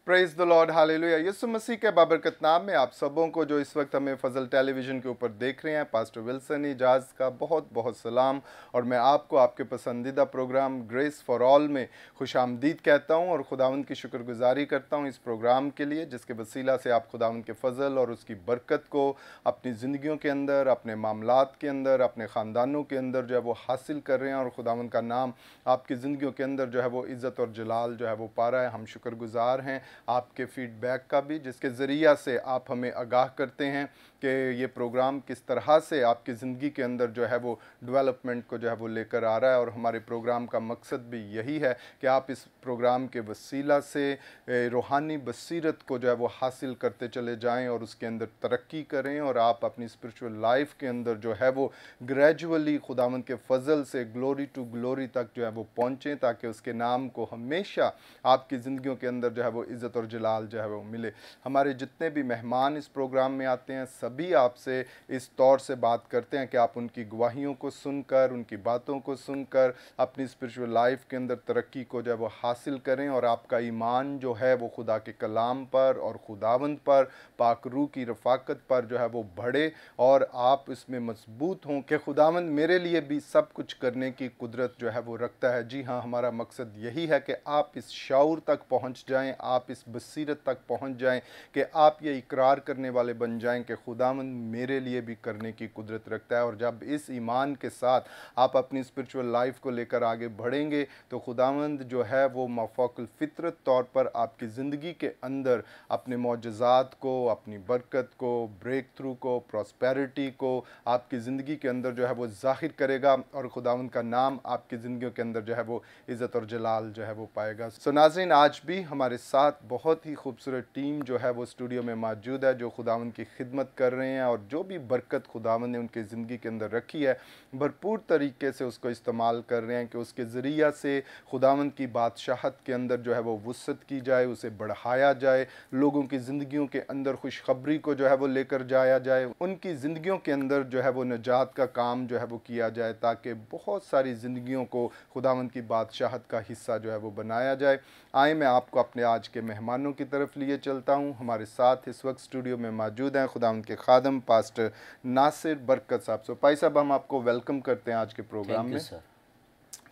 Praise the Lord, hallelujah. Yeshu Masih के बाबरकत नाम में आप सबों को जो इस वक्त हमें फजल टेलीविज़न के ऊपर देख रहे हैं, पास्टर विल्सन इजाज का बहुत बहुत सलाम। और मैं आपको आपके पसंदीदा प्रोग्राम ग्रेस फॉर ऑल में खुशामदीद कहता हूं और खुदावंद की शुक्रगुजारी करता हूं इस प्रोग्राम के लिए, जिसके वसीला से आप खुदावंद के फजल और उसकी बरकत को अपनी ज़िंदगियों के अंदर, अपने मामलात के अंदर, अपने ख़ानदानों के अंदर जो है वो हासिल कर रहे हैं। और खुदावंद का नाम आपकी ज़िंदगियों के अंदर जो है वो इज़्ज़त और जलाल जो है वो पा रहा है। हम शुक्रगुजार हैं आपके फीडबैक का भी, जिसके ज़रिया से आप हमें आगाह करते हैं कि ये प्रोग्राम किस तरह से आपकी ज़िंदगी के अंदर जो है वो डेवलपमेंट को जो है वो लेकर आ रहा है। और हमारे प्रोग्राम का मकसद भी यही है कि आप इस प्रोग्राम के वसीला से रूहानी बसीरत को जो है वो हासिल करते चले जाएं और उसके अंदर तरक्की करें, और आप अपनी स्पिरिचुअल लाइफ के अंदर जो है वो ग्रेजुअली खुदावंद के फजल से ग्लोरी टू ग्लोरी तक जो है वो पहुँचें, ताकि उसके नाम को हमेशा आपकी ज़िंदगियों के अंदर जो है वो इज़्ज़त और जलाल जो है वो मिले। हमारे जितने भी मेहमान इस प्रोग्राम में आते हैं, सभी आपसे इस तौर से बात करते हैं कि आप उनकी गवाहियों को सुनकर, उनकी बातों को सुनकर अपनी स्पिरिचुअल लाइफ के अंदर तरक्की को जो है वो हासिल करें, और आपका ईमान जो है वो खुदा के कलाम पर और खुदावंद पर, पाक रूह की रफ़ाकत पर जो है वो बढ़े, और आप इसमें मजबूत हों कि खुदावंद मेरे लिए भी सब कुछ करने की कुदरत जो है वो रखता है। जी हाँ, हमारा मकसद यही है कि आप इस शऊर तक पहुँच जाएँ, आप इस बसीरत तक पहुंच जाएं कि आप ये इकरार करने वाले बन जाएं कि खुदावंद मेरे लिए भी करने की कुदरत रखता है। और जब इस ईमान के साथ आप अपनी स्पिरिचुअल लाइफ को लेकर आगे बढ़ेंगे तो खुदावंद जो है वो माफ़ाकुल फितरत तौर पर आपकी ज़िंदगी के अंदर अपने मौजज़ात को, अपनी बरकत को, ब्रेक थ्रू को, प्रॉस्पेरिटी को आपकी ज़िंदगी के अंदर जो है वो ज़ाहिर करेगा, और खुदावंद का नाम आपकी ज़िंदगियों के अंदर जो है वो इज़्ज़त और जलाल जो है वो पाएगा। सो नाज़रीन, आज भी हमारे साथ बहुत ही खूबसूरत टीम जो है वो स्टूडियो में मौजूद है, जो खुदावंद की खिदमत कर रहे हैं, और जो भी बरकत खुदावंद ने उनकी ज़िंदगी के अंदर रखी है भरपूर तरीके से उसको इस्तेमाल कर रहे हैं कि उसके ज़रिया से खुदावंद की बादशाहत के अंदर जो है वो वुसअत की जाए, उसे बढ़ाया जाए, लोगों की ज़िंदगियों के अंदर खुशखबरी को जो है वो लेकर जाया जाए, उनकी ज़िंदगियों के अंदर जो है वो निजात का काम जो है वो किया जाए, ताकि बहुत सारी ज़िंदगियों को खुदावंद की बादशाहत का हिस्सा जो है वो बनाया जाए। आए, मैं आपको अपने आज के मेहमानों की तरफ लिए चलता हूं। हमारे साथ इस वक्त स्टूडियो में मौजूद हैं खुदावंद के खादम पास्टर नासिर बरकत साहब। सो भाई साहब, हम आपको वेलकम करते हैं आज के प्रोग्राम में।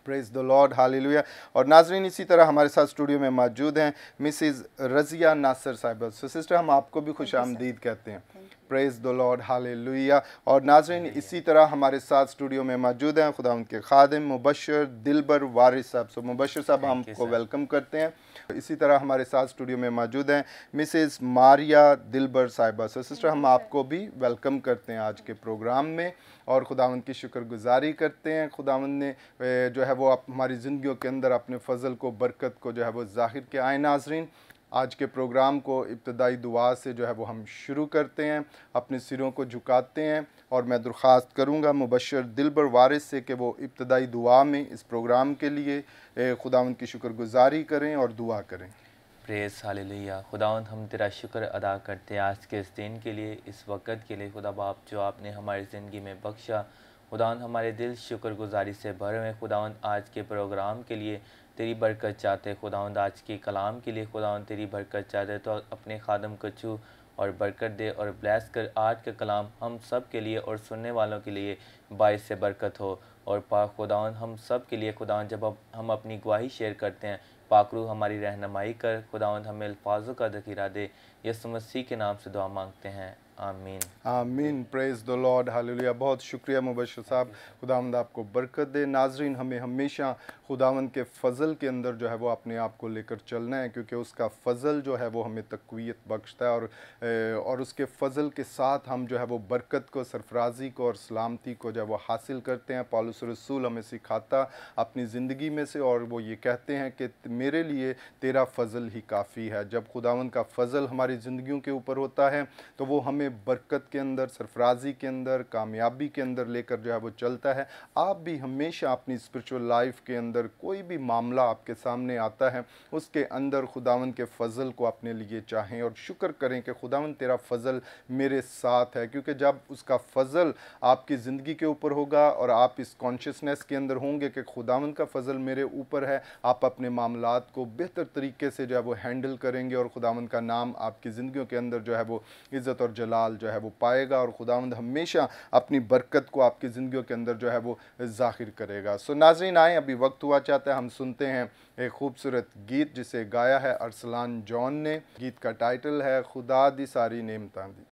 Praise the Lord, hallelujah. और नाजरीन, इसी तरह हमारे साथ स्टूडियो में मौजूद हैं मिसिज़ रज़िया नासर साहिबा। सो सिस्टर, हम आपको भी खुश आमदीद कहते हैं। Praise the Lord, hallelujah. और नाजरीन, इसी तरह हमारे साथ स्टूडियो में मौजूद हैं खुदावंद के खादिम मुबश्शिर दिलबर वारिस साहब। सो मुबश्शिर साहब, हम आपको वेलकम करते हैं। इसी तरह हमारे साथ स्टूडियो में मौजूद हैं मिसेस मारिया दिलबर साहिबा। सो सिस्टर, हम आपको भी वेलकम करते हैं आज के प्रोग्राम में, और खुदावंद की शुक्रगुजारी करते हैं। खुदावंद ने जो है वो हमारी ज़िंदगियों के अंदर अपने फ़ज़ल को, बरकत को जो है वो ज़ाहिर किया। आए नाज़रीन, आज के प्रोग्राम को इब्तदाई दुआ से जो है वो हम शुरू करते हैं, अपने सिरों को झुकाते हैं, और मैं दरख्वास्त करूँगा मुबश्शिर दिलबर वारिस से कि वो इब्तदाई दुआ में इस प्रोग्राम के लिए खुदावंद की शुक्रगुजारी करें और दुआ करें। Praise hallelujah. खुदावंद, हम तेरा शुक्र अदा करते हैं आज के इस दिन के लिए, इस वक़्त के लिए खुदा बाप, जो आपने हमारी ज़िंदगी में बख्शा। खुदावंद, हमारे दिल शुक्रगुजारी से भरे हुए। खुदावंद, आज के प्रोग्राम के लिए तेरी बरकत चाहते। खुदावंद, आज के कलाम के लिए खुदावंद तेरी बरकत चाहते, तो अपने खादम को छू और बरकत दे और ब्लेस कर। आज का कलाम हम सब के लिए और सुनने वालों के लिए बाइस से बरकत हो। और पाक खुदावंद, हम सब के लिए खुदावंद, जब हम अपनी गवाही शेयर करते हैं, पाक रूह हमारी रहनुमाई कर। खुदावंद, हमें अल्फाजों का ज़ख़ीरा दे। यीशु मसीह के नाम से दुआ मांगते हैं, आमीन। आमीन। Praise the Lord, hallelujah. बहुत शुक्रिया मुबश्शिर साहब, खुदावंद आपको बरकत दे। नाजरीन, हमें हमेशा खुदावंद के फ़ज़ल के अंदर जो है वो अपने आप को लेकर चलना है, क्योंकि उसका फ़ज़ल जो है वो हमें तक़वियत बख्शता है, और उसके फ़ज़ल के साथ हम जो है वो बरकत को, सरफराजी को और सलामती को जो है वो हासिल करते हैं। पौलुस रसूल हमें सिखाता अपनी ज़िंदगी में से, और वो ये कहते हैं कि मेरे लिए तेरा फ़ज़ल ही काफ़ी है। जब खुदावंद का फ़ज़ल हमारी ज़िंदगियों के ऊपर होता है तो वो हमें हमें बरकत के अंदर, सरफराजी के अंदर, कामयाबी के अंदर लेकर जो है वो चलता है। आप भी हमेशा अपनी स्पिरिचुअल लाइफ के अंदर कोई भी मामला आपके सामने आता है, उसके अंदर खुदावंद के फ़ज़ल को अपने लिए चाहें और शुक्र करें कि खुदावंद तेरा फ़ज़ल मेरे साथ है। क्योंकि जब उसका फ़ज़ल आपकी ज़िंदगी के ऊपर होगा और आप इस कॉन्शियसनेस के अंदर होंगे कि खुदावंद का फ़ज़ल मेरे ऊपर है, आप अपने मामलात को बेहतर तरीके से जो है वो हैंडल करेंगे और खुदावंद का नाम आपकी ज़िंदगियों के अंदर जो है वो इज़्ज़त और जलाल जो है वो पाएगा और खुदावंद हमेशा अपनी बरकत को आपकी ज़िंदगियों के अंदर जो है वो ज़ाहिर करेगा। सो नाज़रीन, आए अभी वक्त हुआ चाहता है हम सुनते हैं एक खूबसूरत गीत जिसे गाया है अरसलान जॉन ने। गीत का टाइटल है खुदा दी सारी नेमतां दी।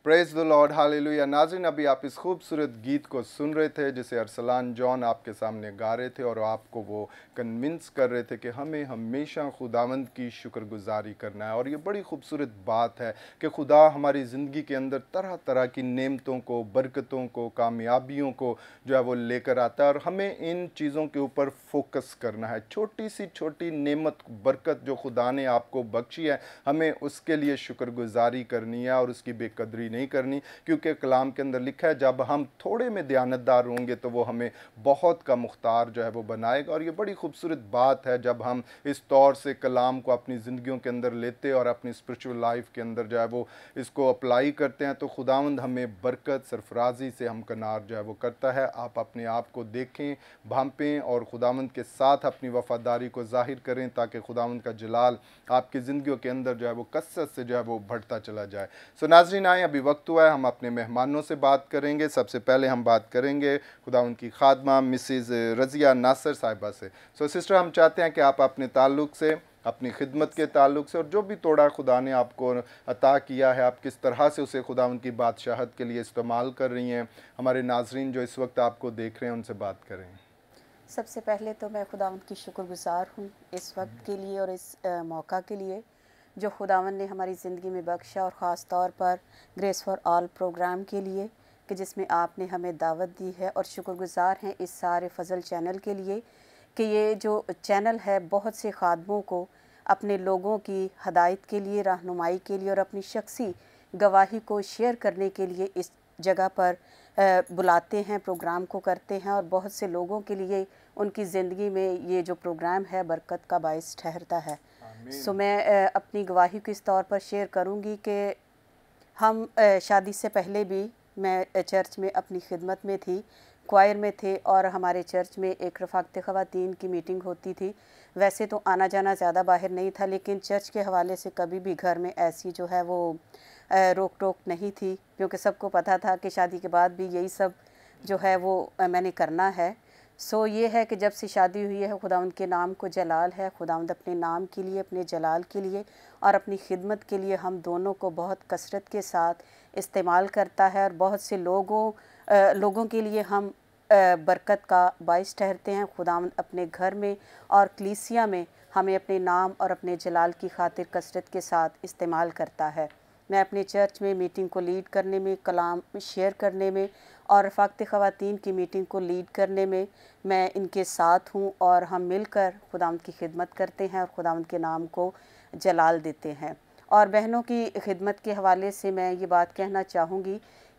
Praise the Lord, hallelujah. नाज़रीन, अभी आप इस खूबसूरत गीत को सुन रहे थे जिसे अरसलान जॉन आपके सामने गा रहे थे और आपको वो कन्विंस कर रहे थे कि हमें हमेशा खुदावंद की शुक्रगुजारी करना है। और ये बड़ी खूबसूरत बात है कि खुदा हमारी ज़िंदगी के अंदर तरह तरह की नेमतों को, बरकतों को, कामयाबियों को जो है वो लेकर आता है और हमें इन चीज़ों के ऊपर फोकस करना है। छोटी सी छोटी नेमत, बरकत जो खुदा ने आपको बख्शी है, हमें उसके लिए शुक्रगुजारी करनी है और उसकी बेकदरी नहीं करनी, क्योंकि कलाम के अंदर लिखा है जब हम थोड़े में दयानतदार होंगे तो वो हमें बहुत का मुख्तार जो है वो बनाएगा। और ये बड़ी खूबसूरत बात है जब हम इस तौर से कलाम को अपनी ज़िंदगियों के अंदर लेते और अपनी स्पिरिचुअल लाइफ के अंदर जो है वो इसको अप्लाई करते हैं, तो खुदावंद हमें बरकत सरफराजी से हमकनार जो है वो करता है। आप अपने आप को देखें, भांपें और खुदावंद के साथ अपनी वफादारी को जाहिर करें ताकि खुदावंद का जलाल आपकी ज़िंदगियों के अंदर जो है वो कसरत से जो है वो बढ़ता चला जाए। सो नाज़रीन, आए, अभी वक्त हुआ है हम अपने मेहमानों से बात करेंगे। सबसे पहले हम बात करेंगे खुदावंद की खादमा मिसिज़ रज़िया नासर साहिबा से। सो सिस्टर, हम चाहते हैं कि आप अपने ताल्लुक़ से, अपनी खिदमत के ताल्लुक़ से और जो भी तोड़ा खुदा ने आपको अता किया है, आप किस तरह से उसे खुदावंद की बादशाहत के लिए इस्तेमाल कर रही हैं, हमारे नाज़रीन जो इस वक्त आपको देख रहे हैं उनसे बात करें। सबसे पहले तो मैं खुदावंद की शुक्रगुजार हूँ इस वक्त के लिए और इस मौका के लिए जो खुदावंद ने हमारी ज़िंदगी में बख्शा, और ख़ास तौर पर ग्रेस फॉर ऑल प्रोग्राम के लिए कि जिसमें आपने हमें दावत दी है। और शुक्रगुजार हैं इस सारे फजल चैनल के लिए कि ये जो चैनल है बहुत से खादमों को अपने लोगों की हदायत के लिए, रहनुमाई के लिए और अपनी शख्सी गवाही को शेयर करने के लिए इस जगह पर बुलाते हैं, प्रोग्राम को करते हैं। और बहुत से लोगों के लिए उनकी ज़िंदगी में ये जो प्रोग्राम है बरकत का बायस ठहरता है। सो मैं अपनी गवाही को इस तौर पर शेयर करूंगी कि हम शादी से पहले भी मैं चर्च में अपनी खिदमत में थी, क्वायर में थे, और हमारे चर्च में एक रफ़ाक़त ख़वातीन की मीटिंग होती थी। वैसे तो आना जाना ज़्यादा बाहर नहीं था, लेकिन चर्च के हवाले से कभी भी घर में ऐसी जो है वो रोक टोक नहीं थी, क्योंकि सबको पता था कि शादी के बाद भी यही सब जो है वो मैंने करना है। सो ये है कि जब से शादी हुई है खुदावंद के नाम को जलाल है। खुदावंद अपने नाम के लिए, अपने जलाल के लिए और अपनी खिदमत के लिए हम दोनों को बहुत कसरत के साथ इस्तेमाल करता है। और बहुत से लोगों के लिए हम बरकत का बाइस ठहरते हैं। खुदावंद अपने घर में और कलीसिया में हमें अपने नाम और अपने जलाल की खातिर कसरत के साथ इस्तेमाल करता है। मैं अपने चर्च में मीटिंग को लीड करने में, कलाम शेयर करने में और रफ़ाक़त ख़वातीन की मीटिंग को लीड करने में मैं इनके साथ हूँ, और हम मिलकर खुदावंद की खिदमत करते हैं और खुदावंद के नाम को जलाल देते हैं। और बहनों की खिदमत के हवाले से मैं ये बात कहना चाहूँगी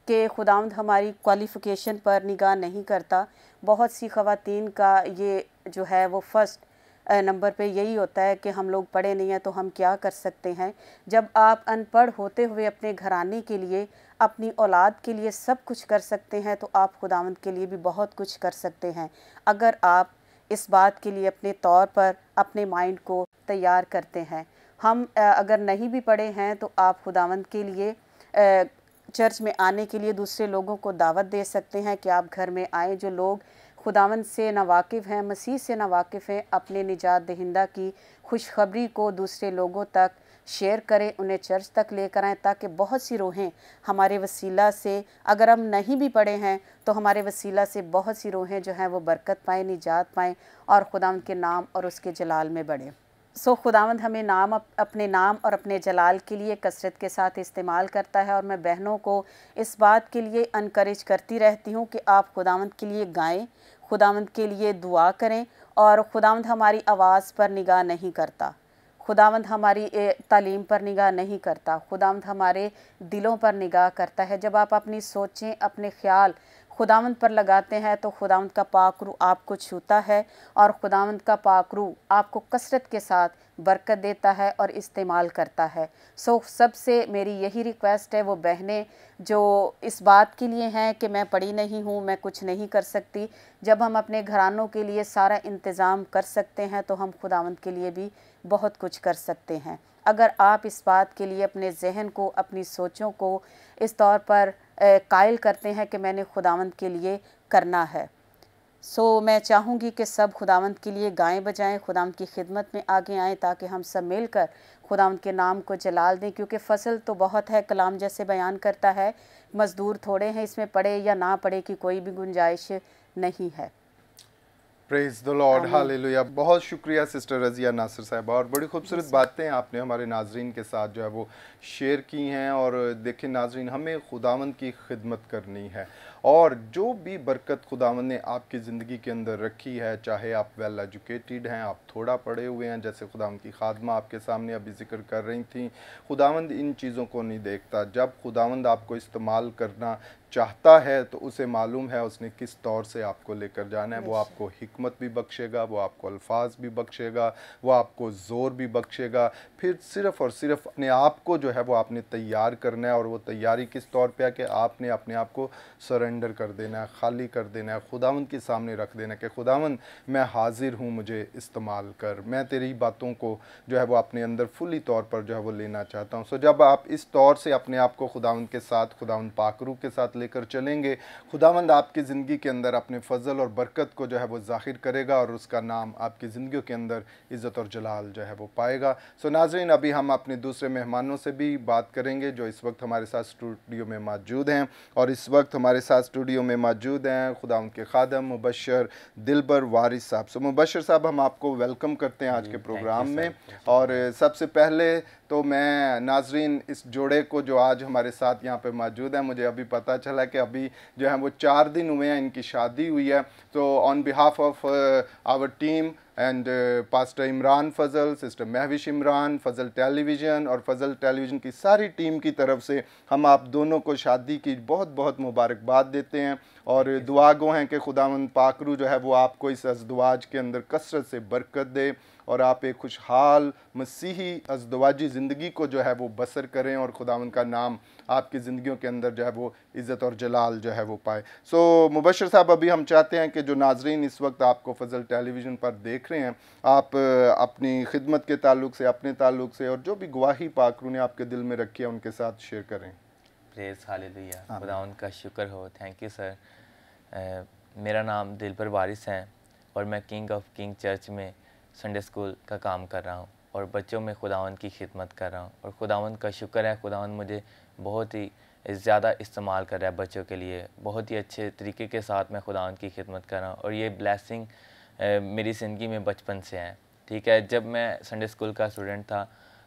कि खुदावंद हमारी क्वालिफ़िकेशन पर निगाह नहीं करता। बहुत सी ख़वातीन का ये जो है वो फर्स्ट नंबर पे यही होता है कि हम लोग पढ़े नहीं हैं तो हम क्या कर सकते हैं। जब आप अनपढ़ होते हुए अपने घराने के लिए, अपनी औलाद के लिए सब कुछ कर सकते हैं, तो आप खुदावंद के लिए भी बहुत कुछ कर सकते हैं, अगर आप इस बात के लिए अपने तौर पर अपने माइंड को तैयार करते हैं। हम अगर नहीं भी पढ़े हैं तो आप खुदावंद के लिए चर्च में आने के लिए दूसरे लोगों को दावत दे सकते हैं कि आप घर में आएँ। जो लोग खुदावंद से नावाकिफ़ हैं, मसीह से नावाकिफ़ हैं, अपने निजात दहिंदा की खुशखबरी को दूसरे लोगों तक शेयर करें, उन्हें चर्च तक लेकर आएँ, ताकि बहुत सी रूहें हमारे वसीला से, अगर हम नहीं भी पढ़े हैं तो हमारे वसीला से बहुत सी रूहें जो हैं वो बरकत पाएँ, निजात पाएँ और खुदावंद के नाम और उसके जलाल में बढ़ें। सो खुदावंद हमें अपने नाम और अपने जलाल के लिए कसरत के साथ इस्तेमाल करता है। और मैं बहनों को इस बात के लिए इनकरेज करती रहती हूँ कि आप खुदावंद के लिए गाएं, खुदावंद के लिए दुआ करें। और खुदावंद हमारी आवाज़ पर निगाह नहीं करता, खुदावंद हमारी तालीम पर निगाह नहीं करता, खुदावंद हमारे दिलों पर निगाह करता है। जब आप अपनी सोचें, अपने ख्याल खुदावंद पर लगाते हैं तो खुदावंद का पाक रूह आपको छूता है और खुदावंद का पाक रूह आपको कसरत के साथ बरकत देता है और इस्तेमाल करता है। सो सबसे मेरी यही रिक्वेस्ट है, वो बहनें जो इस बात के लिए हैं कि मैं पढ़ी नहीं हूँ, मैं कुछ नहीं कर सकती, जब हम अपने घरानों के लिए सारा इंतज़ाम कर सकते हैं तो हम खुदावंद के लिए भी बहुत कुछ कर सकते हैं। अगर आप इस बात के लिए अपने जहन को, अपनी सोचों को इस तौर पर कायल करते हैं कि मैंने खुदावंद के लिए करना है। सो मैं चाहूँगी कि सब खुदावंद के लिए गाएं बजाएं, खुदावंद की खिदमत में आगे आएँ, ताकि हम सब मिलकर खुदावंद के नाम को जलाल दें। क्योंकि फसल तो बहुत है, कलाम जैसे बयान करता है, मज़दूर थोड़े हैं, इसमें पड़े या ना पड़े की कोई भी गुंजाइश नहीं है। प्रेज द लॉर्ड, आमीन। हालेलुया। बहुत शुक्रिया सिस्टर रज़िया नासिर साहिबा, और बड़ी खूबसूरत बातें आपने हमारे नाजरीन के साथ जो है वो शेयर की हैं। और देखिए नाजरीन, हमें खुदावंद की खिदमत करनी है, और जो भी बरकत खुदावंद ने आपकी ज़िंदगी के अंदर रखी है, चाहे आप वेल एजुकेटेड हैं, आप थोड़ा पढ़े हुए हैं, जैसे खुदावंद की खादमा आपके सामने अभी जिक्र कर रही थी, खुदावंद इन चीज़ों को नहीं देखता। जब खुदावंद आपको इस्तेमाल करना चाहता है तो उसे मालूम है उसने किस तौर से आपको लेकर जाना है। वो आपको हिकमत भी बख्शेगा, वो आपको अल्फाज भी बख्शेगा, वो आपको ज़ोर भी बख्शेगा। फिर सिर्फ़ और सिर्फ अपने आप को जो है वो आपने तैयार करना है, और वो तैयारी किस तौर पे है कि आपने अपने आप को सरेंडर कर देना है, खाली कर देना है, खुदावंद के सामने रख देना है कि खुदावंद मैं हाजिर हूँ, मुझे इस्तेमाल कर, मैं तेरी बातों को जो है वो अपने अंदर फुली तौर पर जो है वो लेना चाहता हूँ। सो जब आप इस तौर से अपने आप को खुदावंद के साथ, खुदावंद पाकरू के साथ लेकर चलेंगे, खुदावंद आपकी ज़िंदगी के अंदर अपने फजल और बरकत को जो है वो ज़ाहिर करेगा, और उसका नाम आपकी ज़िंदगी के अंदर इज़्ज़त और जलाल जो है वो पाएगा। सो नाज़रीन, अभी हम अपने दूसरे मेहमानों से भी बात करेंगे जो इस वक्त हमारे साथ स्टूडियो में मौजूद हैं। और इस वक्त हमारे साथ स्टूडियो में मौजूद हैं खुदावंद के खादम मुबशर दिलबर वारिस साहब। सो मुबशर साहब, हम आपको वेलकम करते हैं आज के प्रोग्राम में। और सबसे पहले तो मैं नाजरीन, इस जोड़े को जो आज हमारे साथ यहाँ पे मौजूद है, मुझे अभी पता चला कि अभी जो है वो 4 दिन हुए हैं इनकी शादी हुई है। तो on behalf of our team and pastor Imran Fazal, sister Mehwish Imran, Fazal television और फजल टेलीविज़न की सारी टीम की तरफ से हम आप दोनों को शादी की बहुत बहुत मुबारकबाद देते हैं, और दुआ गो हैं कि खुदावंद पाकरू जो है वो आपको इस अज़दवाज के अंदर कसरत से बरकत दे, और आप एक खुशहाल मसीही अज़दवाजी ज़िंदगी को जो है वो बसर करें, और खुदावंद का नाम आपकी ज़िंदगियों के अंदर जो है वो इज़्ज़त और जलाल जो है वो पाए। सो मुबशर साहब, अभी हम चाहते हैं कि जो नाजरीन इस वक्त आपको फजल टेलीविज़न पर देख रहे हैं, आप अपनी खिदमत के ताल्लुक से, अपने ताल्लुक से, और जो भी गवाही पाकरू ने आपके दिल में रखी है उनके साथ शेयर करें। प्रेज़ हालेलुया, खुदावंद का शुक्र हो। Thank you sir. मेरा नाम दिलबर वारिस है, और मैं किंग ऑफ किंग चर्च में संडे स्कूल का काम कर रहा हूँ, और बच्चों में खुदावंद की खिदमत कर रहा हूँ। और खुदावंद का शुक्र है, खुदावंद मुझे बहुत ही ज़्यादा इस्तेमाल कर रहा है बच्चों के लिए। बहुत ही अच्छे तरीके के साथ मैं खुदावंद की खिदमत कर रहा हूँ, और ये ब्लेसिंग मेरी ज़िंदगी में बचपन से है। ठीक है, जब मैं संडे स्कूल का स्टूडेंट था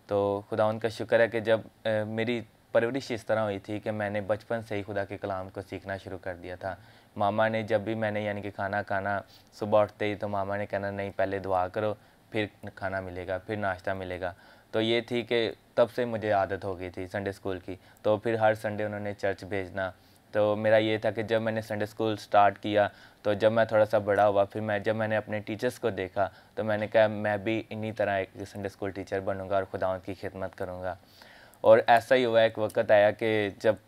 तो खुदावंद का शुक्र है कि जब मेरी परवरिश इस तरह हुई थी कि मैंने बचपन से ही खुदा के कलाम को सीखना शुरू कर दिया था। मामा ने जब भी मैंने यानी कि खाना खाना सुबह उठते ही, तो मामा ने कहना नहीं, पहले दुआ करो, फिर खाना मिलेगा, फिर नाश्ता मिलेगा। तो ये थी कि तब से मुझे आदत हो गई थी संडे स्कूल की। तो फिर हर संडे उन्होंने चर्च भेजना। तो मेरा ये था कि जब मैंने संडे स्कूल स्टार्ट किया, तो जब मैं थोड़ा सा बड़ा हुआ, फिर जब मैंने अपने टीचर्स को देखा, तो मैंने कहा मैं भी इन्हीं तरह एक संडे स्कूल टीचर बनूंगा और खुदावंद की खिदमत करूंगा। और ऐसा ही हुआ, एक वक्त आया कि जब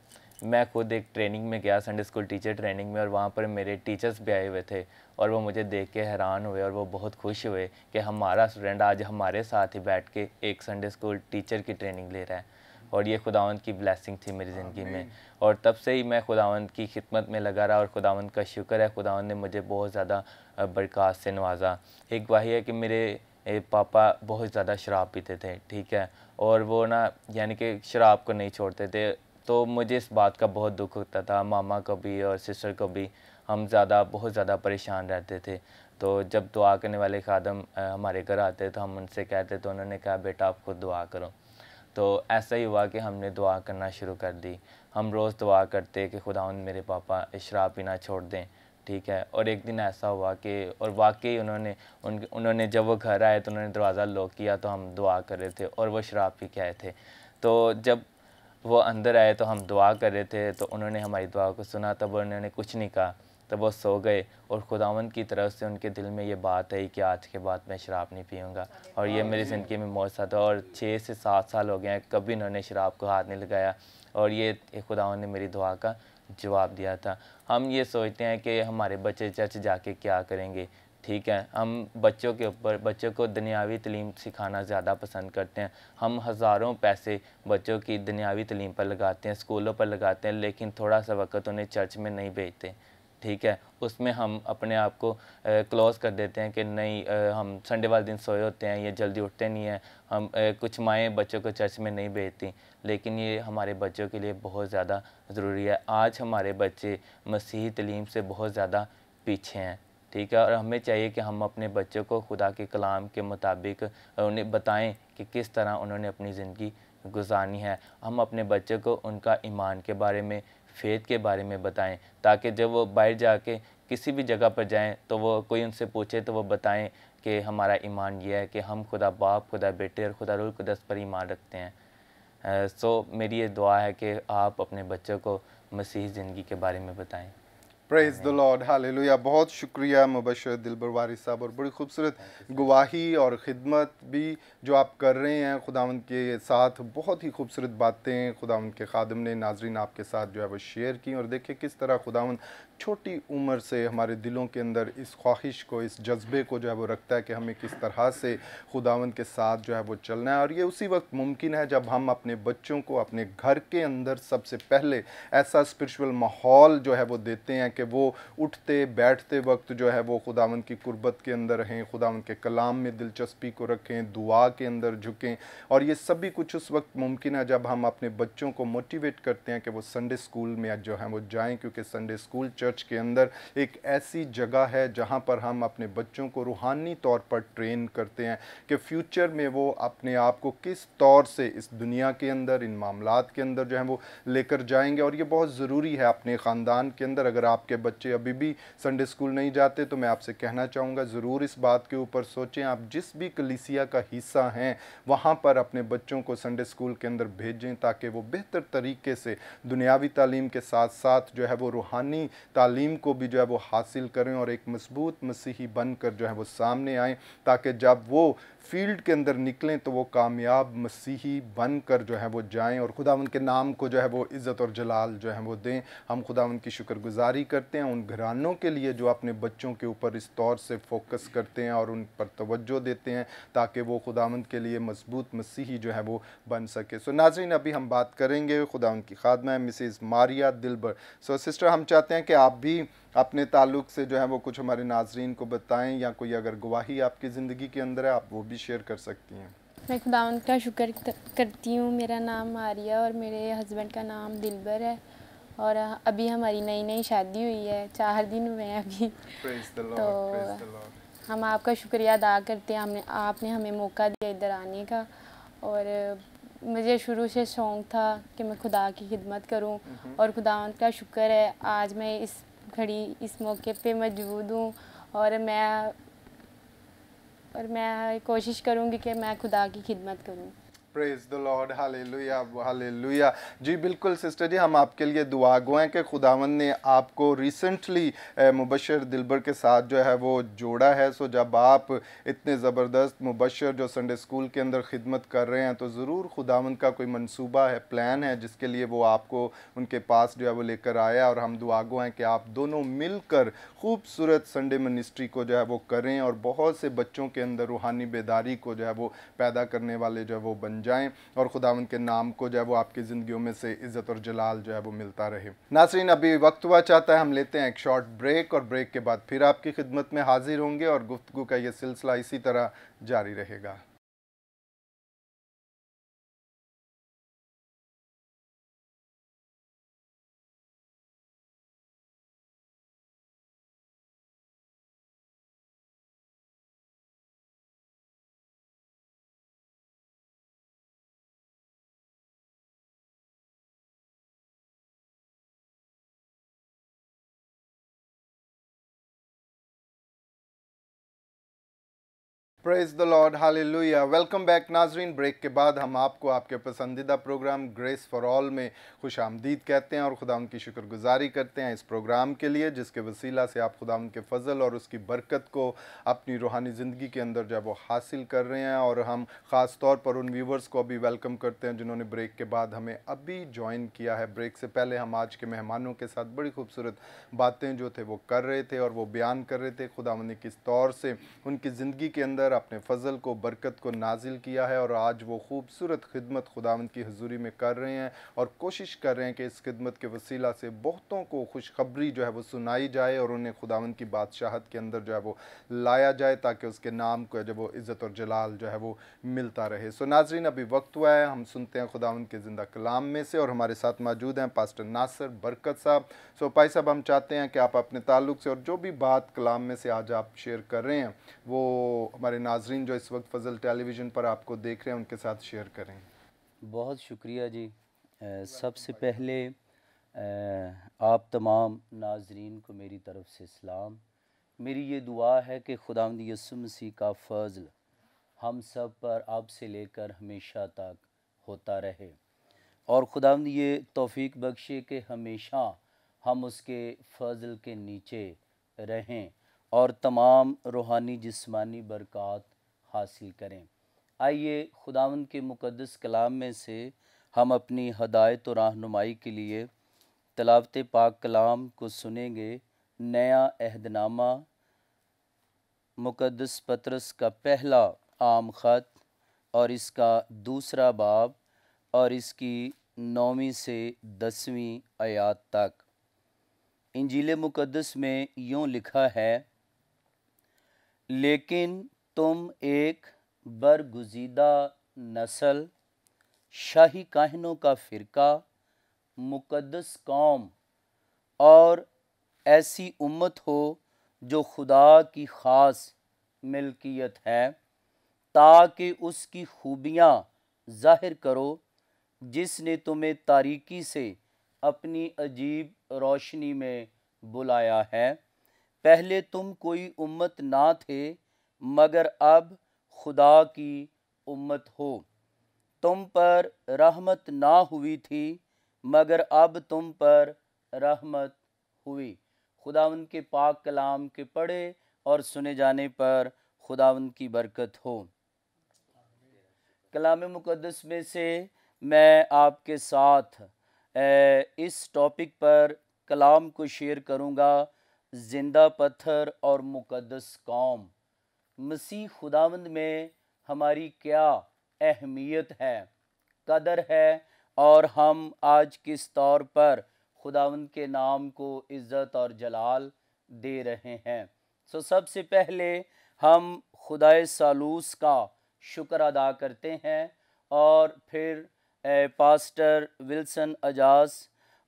मैं खुद एक ट्रेनिंग में गया, संडे स्कूल टीचर ट्रेनिंग में, और वहाँ पर मेरे टीचर्स भी आए हुए थे, और वो मुझे देख के हैरान हुए, और वो बहुत खुश हुए कि हमारा स्टूडेंट आज हमारे साथ ही बैठ के एक संडे स्कूल टीचर की ट्रेनिंग ले रहा है। और ये खुदावंद की ब्लेसिंग थी मेरी ज़िंदगी में, और तब से ही मैं खुदावंद की खिदमत में लगा रहा। और खुदावंद का शुक्र है, खुदावंद ने मुझे बहुत ज़्यादा बरक़ात से नवाजा। एक गवाही है कि मेरे पापा बहुत ज़्यादा शराब पीते थे, ठीक है, और वो ना यानी कि शराब को नहीं छोड़ते थे। तो मुझे इस बात का बहुत दुख होता था, मामा को भी और सिस्टर को भी। हम बहुत ज़्यादा परेशान रहते थे। तो जब दुआ करने वाले खादम हमारे घर आते तो हम उनसे कहते, तो उन्होंने कहा बेटा आप खुद दुआ करो। तो ऐसा ही हुआ कि हमने दुआ करना शुरू कर दी। हम रोज़ दुआ करते कि खुदावंद मेरे पापा शराब पीना छोड़ दें, ठीक है। और एक दिन ऐसा हुआ कि, और वाकई उन्होंने जब वो घर आए तो उन्होंने दरवाज़ा लॉक किया, तो हम दुआ कर रहे थे और वो शराब पी के आए थे। तो जब वो अंदर आए तो हम दुआ कर रहे थे, तो उन्होंने हमारी दुआ को सुना, तब उन्होंने कुछ नहीं कहा, तब वो सो गए। और खुदावंद की तरफ से उनके दिल में ये बात आई कि आज के बाद मैं शराब नहीं पीऊँगा। और ये मेरी ज़िंदगी में मौजूद था, और 6 से 7 साल हो गए हैं, कभी उन्होंने शराब को हाथ नहीं लगाया। और ये खुदावंद ने मेरी दुआ का जवाब दिया था। हम ये सोचते हैं कि हमारे बच्चे चर्च जाके क्या करेंगे, ठीक है। हम बच्चों को दुनियावी तालीम सिखाना ज़्यादा पसंद करते हैं। हम हज़ारों पैसे बच्चों की दुनियावी तालीम पर लगाते हैं, स्कूलों पर लगाते हैं, लेकिन थोड़ा सा वक्त उन्हें चर्च में नहीं भेजते, ठीक है, उसमें हम अपने आप को क्लोज़ कर देते हैं कि नहीं, हम संडे वाले दिन सोए होते हैं, ये जल्दी उठते नहीं हैं। हम कुछ माएँ बच्चों को चर्च में नहीं भेजती, लेकिन ये हमारे बच्चों के लिए बहुत ज़्यादा ज़रूरी है। आज हमारे बच्चे मसीही तालीम से बहुत ज़्यादा पीछे हैं, ठीक है, और हमें चाहिए कि हम अपने बच्चों को खुदा के कलाम के मुताबिक उन्हें बताएं कि किस तरह उन्होंने अपनी ज़िंदगी गुजारनी है। हम अपने बच्चों को उनका ईमान के बारे में, फ़ेथ के बारे में बताएं, ताकि जब वो बाहर जाके किसी भी जगह पर जाएं तो वो कोई उनसे पूछे तो वो बताएं कि हमारा ईमान ये है कि हम खुदा बाप, खुदा बेटे और खुदा रूह कुदस पर ईमान रखते हैं। सो मेरी ये दुआ है कि आप अपने बच्चों को मसीही ज़िंदगी के बारे में बताएं। Praise the Lord, hallelujah. बहुत शुक्रिया मुबशर दिलबर वारिस साहब, और बड़ी खूबसूरत गवाही और ख़िदमत भी जो आप कर रहे हैं खुदावंद के साथ। बहुत ही खूबसूरत बातें खुदावंद के खादिम ने नाजरीन आपके साथ जो है वो शेयर की, और देखिए किस तरह खुदावंद छोटी उम्र से हमारे दिलों के अंदर इस ख्वाहिश को, इस जज्बे को जो है वो रखता है कि हमें किस तरह से खुदावंद के साथ जो है वो चलना है। और ये उसी वक्त मुमकिन है जब हम अपने बच्चों को अपने घर के अंदर सबसे पहले ऐसा स्पिरिचुअल माहौल जो है वो देते हैं कि वो उठते बैठते वक्त जो है वो खुदावंद की कुर्बत के अंदर रहें, खुदावंद के कलाम में दिलचस्पी को रखें, दुआ के अंदर झुकें। और ये सभी कुछ उस वक्त मुमकिन है जब हम अपने बच्चों को मोटिवेट करते हैं कि वो संडे स्कूल में जो है वो जाएं, क्योंकि संडे स्कूल चर्च के अंदर एक ऐसी जगह है जहाँ पर हम अपने बच्चों को रूहानी तौर पर ट्रेन करते हैं कि फ्यूचर में वो अपने आप को किस तौर से इस दुनिया के अंदर, इन मामलात के अंदर जो है वो लेकर जाएंगे। और ये बहुत ज़रूरी है अपने ख़ानदान के अंदर। अगर आपके बच्चे अभी भी संडे स्कूल नहीं जाते तो मैं आपसे कहना चाहूँगा, ज़रूर इस बात के ऊपर सोचें। आप जिस भी कलीसिया का हिस्सा हैं वहाँ पर अपने बच्चों को संडे स्कूल के अंदर भेजें, ताकि वो बेहतर तरीके से दुनियावी तालीम के साथ साथ जो है वो रूहानी तालीम को भी जो है वो हासिल करें और एक मजबूत मसीही बनकर जो है वो सामने आएँ, ताकि जब वो फील्ड के अंदर निकलें तो वो कामयाब मसीही बनकर जो है वो जाएं और खुदावंद के नाम को जो है वो इज़्ज़त और जलाल जो है वो दें। हम खुदावंद की शुक्रगुजारी करते हैं उन घरानों के लिए जो अपने बच्चों के ऊपर इस तौर से फोकस करते हैं और उन पर तवज्जो देते हैं, ताकि वो खुदावंद के लिए मजबूत मसीही जो है वो बन सके। सो नाज़रीन, अभी हम बात करेंगे खुदावंद की खादमा मिसेज़ मारिया दिलबर। सो सिस्टर, हम चाहते हैं कि आप भी अपने ताल्लुक़ से जो है वो कुछ हमारे नाजरीन को बताएं, या कोई अगर गवाही आपकी ज़िंदगी के अंदर है आप वो भी शेयर कर सकती हैं। मैं खुदावंद का शुक्र करती हूँ। मेरा नाम मारिया और मेरे हस्बैंड का नाम दिलबर है, और अभी हमारी नई नई शादी हुई है, 4 दिन हुए हैं अभी। तो हम आपका शुक्रिया अदा करते हैं, आपने हमें मौका दिया इधर आने का। और मुझे शुरू से शौक़ था कि मैं खुदा की खिदमत करूं, और खुदावंद का शुक्र है आज मैं इस घड़ी इस मौके पे मौजूद हूँ। और मैं कोशिश करूँगी कि मैं खुदा की खिदमत करूँ। Praise the Lord, hallelujah hallelujah. जी बिल्कुल सिस्टर जी, हम आपके लिए दुआ गो हैं कि खुदावंद ने आपको रिसेंटली मुबशर दिलबर के साथ जो है वो जोड़ा है। सो जब आप इतने ज़बरदस्त मुबशर जो संडे स्कूल के अंदर खिदमत कर रहे हैं, तो ज़रूर खुदावंद का कोई मंसूबा है, प्लान है, जिसके लिए वो आपको उनके पास जो है वो लेकर आया। और हम दुआ गो हैं कि आप दोनों मिलकर खूबसूरत संडे मिनिस्ट्री को जो है वो करें और बहुत से बच्चों के अंदर रूहानी बेदारी को जो है वो पैदा करने वाले जो है वो बन जाएं, और खुदावंद के नाम को जो है वो आपकी ज़िंदगियों में से इज़्ज़त और जलाल जो है वो मिलता रहे। नाज़रीन, अभी वक्त हुआ चाहता है हम लेते हैं एक शॉर्ट ब्रेक, और ब्रेक के बाद फिर आपकी खिदमत में हाजिर होंगे और गुफ्तगू का ये सिलसिला इसी तरह जारी रहेगा। Praise the Lord, hallelujah. Welcome back नाजरीन। ब्रेक के बाद हम आपको आपके पसंदीदा प्रोग्राम ग्रेस फॉर ऑल में खुश आमदीद कहते हैं और खुदावंद की शुक्रगुजारी करते हैं इस प्रोग्राम के लिए, जिसके वसीला से आप खुदावंद के फजल और उसकी बरकत को अपनी रूहानी ज़िंदगी के अंदर जो है वो हासिल कर रहे हैं। और हम ख़ास तौर पर उन व्यूवर्स को अभी वेलकम करते हैं जिन्होंने ब्रेक के बाद हमें अभी ज्वाइन किया है। ब्रेक से पहले हम आज के मेहमानों के साथ बड़ी खूबसूरत बातें जो थे वो कर रहे थे और वो बयान कर रहे थे खुदावंद ने किस तौर से उनकी ज़िंदगी के अंदर अंदर अपने फ़ज़ल को, बरकत को नाजिल किया है और आज वो खूबसूरत खिदमत खुदावंद की हजूरी में कर रहे हैं और कोशिश कर रहे हैं कि इस खिदमत के वसीला से बहुतों को खुशखबरी जो है वो सुनाई जाए और उन्हें खुदावंद की बादशाहत के अंदर जो है वो लाया जाए, ताकि उसके नाम को जब वो इज़्ज़त और जलाल जो है वो मिलता रहे। सो नाज़रीन, अभी वक्त हुआ है, हम सुनते हैं खुदावंद के ज़िंदा कलाम में से, और हमारे साथ मौजूद हैं पास्टर नासिर बरकत साहब। सो भाई साहब, हम चाहते हैं कि आप अपने ताल्लुक़ से और जो भी बात कलाम में से आज आप शेयर कर रहे हैं वो हमारे नाजरीन जो इस वक्त फ़ज़ल टेलीविज़न पर आपको देख रहे हैं उनके साथ शेयर करें। बहुत शुक्रिया जी। सबसे पहले आप तमाम नाजरीन को मेरी तरफ़ से सलाम। मेरी ये दुआ है कि खुदावंद यीशु मसीह का फ़ज़ल हम सब पर अब से लेकर हमेशा तक होता रहे और खुदावंद ये तौफ़ीक बख्शे कि हमेशा हम उसके फ़ज़ल के नीचे रहें और तमाम रूहानी जिस्मानी बरक़ात हासिल करें। आइए खुदावंद के मुक़द्दस कलाम में से हम अपनी हदायत और रहनुमाई के लिए तिलावत पाक कलाम को सुनेंगे। नया अहदनामा मुक़द्दस पतरस का पहला आम ख़त और इसका दूसरा बाब और इसकी 9वीं से 10वीं आयात तक। इंजील मुक़द्दस में यूँ लिखा है, लेकिन तुम एक बरगुज़ीदा नस्ल, शाही काहिनों का फ़िरका, मुक़द्दस कौम और ऐसी उम्मत हो जो खुदा की ख़ास मिल्कियत है, ताकि उसकी खूबियाँ ज़ाहिर करो जिसने तुम्हें तारीकी से अपनी अजीब रोशनी में बुलाया है। पहले तुम कोई उम्मत ना थे, मगर अब खुदा की उम्मत हो। तुम पर रहमत ना हुई थी, मगर अब तुम पर रहमत हुई। खुदावंद के पाक कलाम के पढ़े और सुने जाने पर खुदावंद की बरकत हो। कलाम मुक़द्दस में से मैं आपके साथ इस टॉपिक पर कलाम को शेयर करूँगा, ज़िंदा पत्थर और मुक़द्दस कौम। मसीह खुदावंद में हमारी क्या अहमियत है, कदर है और हम आज किस तौर पर खुदावंद के नाम को इज़्ज़त और जलाल दे रहे हैं। सबसे पहले हम खुदाए सालूस का शुक्र अदा करते हैं और फिर पास्टर विल्सन अजाज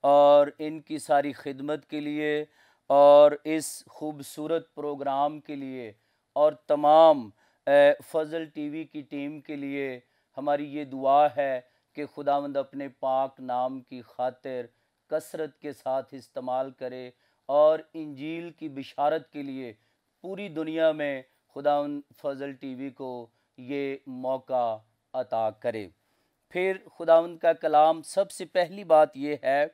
और इनकी सारी खिदमत के लिए और इस खूबसूरत प्रोग्राम के लिए और तमाम फ़ज़ल टीवी की टीम के लिए हमारी ये दुआ है कि खुदावंद अपने पाक नाम की खातिर कसरत के साथ इस्तेमाल करे और इंजील की बिशारत के लिए पूरी दुनिया में खुदावंद फ़ज़ल टीवी को ये मौका अता करे। फिर खुदावंद का कलाम सबसे पहली बात ये है